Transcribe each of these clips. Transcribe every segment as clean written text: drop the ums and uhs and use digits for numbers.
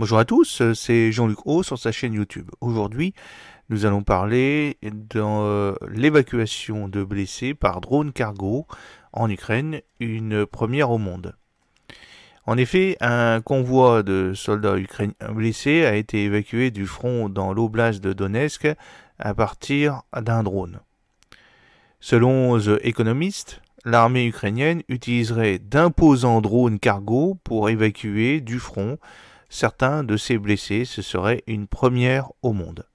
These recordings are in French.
Bonjour à tous, c'est Jean-Luc Haut sur sa chaîne YouTube. Aujourd'hui, nous allons parler de l'évacuation de blessés par drone cargo en Ukraine, une première au monde. En effet, un convoi de soldats ukrainiens blessés a été évacué du front dans l'oblast de Donetsk à partir d'un drone. Selon The Economist, l'armée ukrainienne utiliserait d'imposants drones cargo pour évacuer du front certains de ces blessés. Ce serait une première au monde.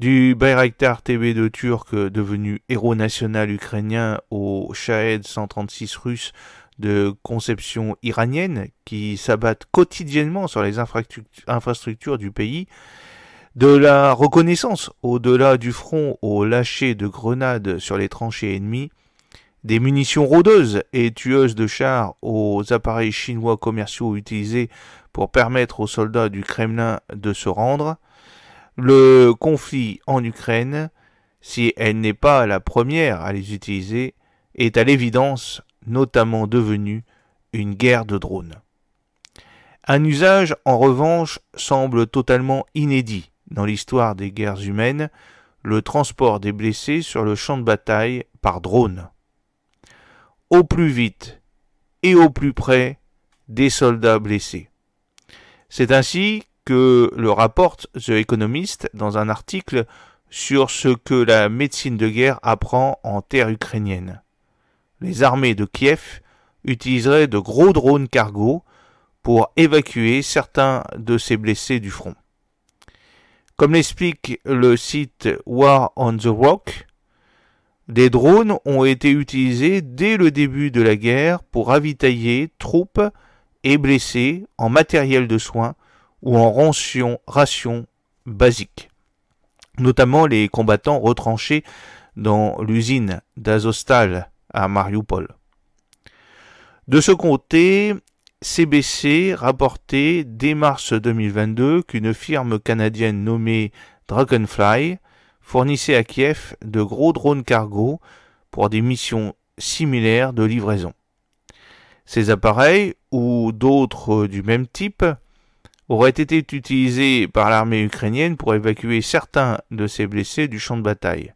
Du Bayraktar TB2 turc devenu héros national ukrainien au Shahed 136 russe de conception iranienne qui s'abattent quotidiennement sur les infrastructures du pays, de la reconnaissance au-delà du front au lâcher de grenades sur les tranchées ennemies, des munitions rôdeuses et tueuses de chars aux appareils chinois commerciaux utilisés pour permettre aux soldats du Kremlin de se rendre, le conflit en Ukraine, si elle n'est pas la première à les utiliser, est à l'évidence notamment devenu une guerre de drones. Un usage, en revanche, semble totalement inédit dans l'histoire des guerres humaines, le transport des blessés sur le champ de bataille par drone. Au plus vite et au plus près des soldats blessés. C'est ainsi que le rapporte The Economist dans un article sur ce que la médecine de guerre apprend en terre ukrainienne. Les armées de Kiev utiliseraient de gros drones cargo pour évacuer certains de ces blessés du front. Comme l'explique le site War on the Rock, des drones ont été utilisés dès le début de la guerre pour ravitailler troupes et blessés en matériel de soins ou en rations basiques, notamment les combattants retranchés dans l'usine d'Azovstal à Mariupol. De ce côté, CBC rapportait dès mars 2022 qu'une firme canadienne nommée Dragonfly fournissait à Kiev de gros drones cargo pour des missions similaires de livraison. Ces appareils, ou d'autres du même type, auraient été utilisés par l'armée ukrainienne pour évacuer certains de ses blessés du champ de bataille,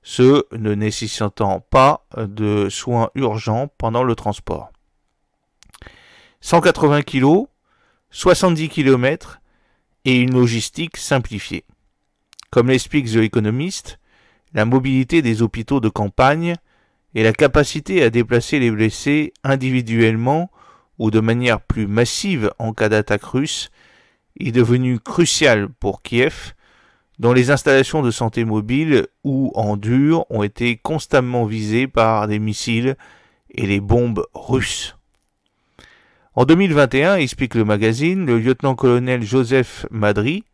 ceux ne nécessitant pas de soins urgents pendant le transport. 180 kg, 70 km et une logistique simplifiée. Comme l'explique The Economist, la mobilité des hôpitaux de campagne et la capacité à déplacer les blessés individuellement ou de manière plus massive en cas d'attaque russe est devenue cruciale pour Kiev, dont les installations de santé mobiles ou en dur ont été constamment visées par des missiles et les bombes russes. En 2021, explique le magazine, le lieutenant-colonel Joseph Madry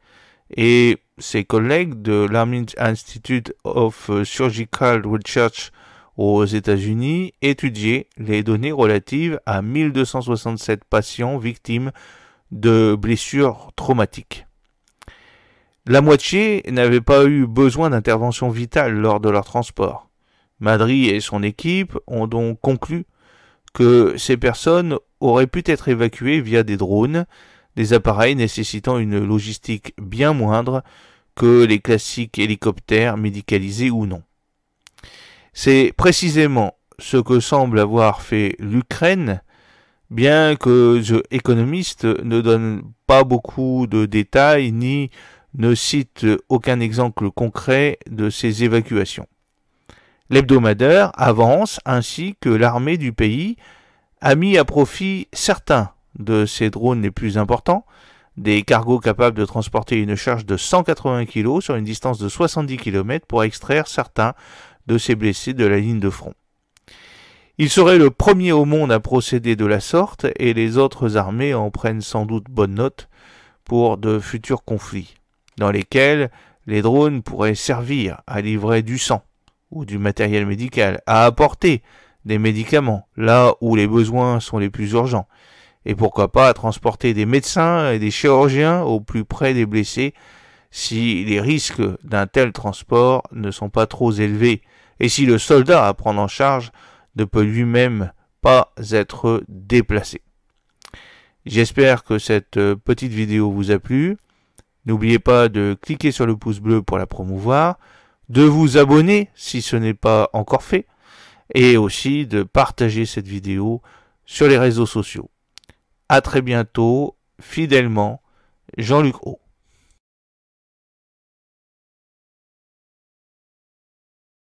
et ses collègues de l'Army Institute of Surgical Research aux États-Unis étudiaient les données relatives à 1267 patients victimes de blessures traumatiques. La moitié n'avaient pas eu besoin d'intervention vitale lors de leur transport. Madry et son équipe ont donc conclu que ces personnes auraient pu être évacuées via des drones, des appareils nécessitant une logistique bien moindre que les classiques hélicoptères médicalisés ou non. C'est précisément ce que semble avoir fait l'Ukraine, bien que The Economist ne donne pas beaucoup de détails ni ne cite aucun exemple concret de ces évacuations. L'hebdomadaire avance ainsi que l'armée du pays a mis à profit certains de ses drones les plus importants, des cargos capables de transporter une charge de 180 kg sur une distance de 70 km pour extraire certains de ces blessés de la ligne de front. Il serait le premier au monde à procéder de la sorte et les autres armées en prennent sans doute bonne note pour de futurs conflits, dans lesquels les drones pourraient servir à livrer du sang ou du matériel médical, à apporter des médicaments là où les besoins sont les plus urgents, et pourquoi pas à transporter des médecins et des chirurgiens au plus près des blessés si les risques d'un tel transport ne sont pas trop élevés et si le soldat à prendre en charge ne peut lui-même pas être déplacé. J'espère que cette petite vidéo vous a plu. N'oubliez pas de cliquer sur le pouce bleu pour la promouvoir, de vous abonner si ce n'est pas encore fait, et aussi de partager cette vidéo sur les réseaux sociaux. À très bientôt, fidèlement, Jean-Luc O.